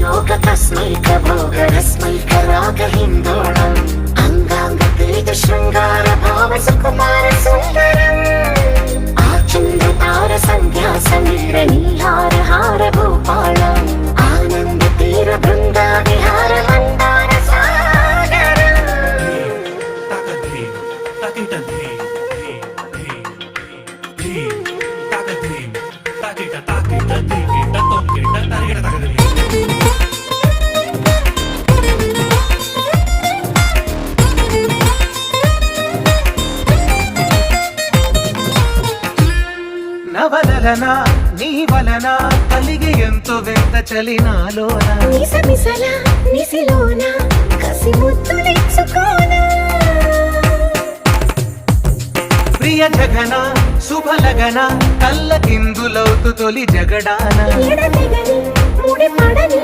योग तस्मैक भोगरस्मैक रागहिन्दोळम् अंगांग तेज शृंगार भाव सुकुमार सुंदरम् आचंद्र तार संध्या समीर नीहार हार भूपालम् आनंद तीर बृंदा विहार मंदार सागरम् నవలన నీ వలన కలిగి ఎంతో వింత చలి నాలోన నిసమిసల నిసిలోన కసి ముద్దులిచ్చుకోనా ప్రియ జగన శుభలగన కళ్ళ కిందులవుతు తొలి జగడాన ఎడతెగని ముడి పడని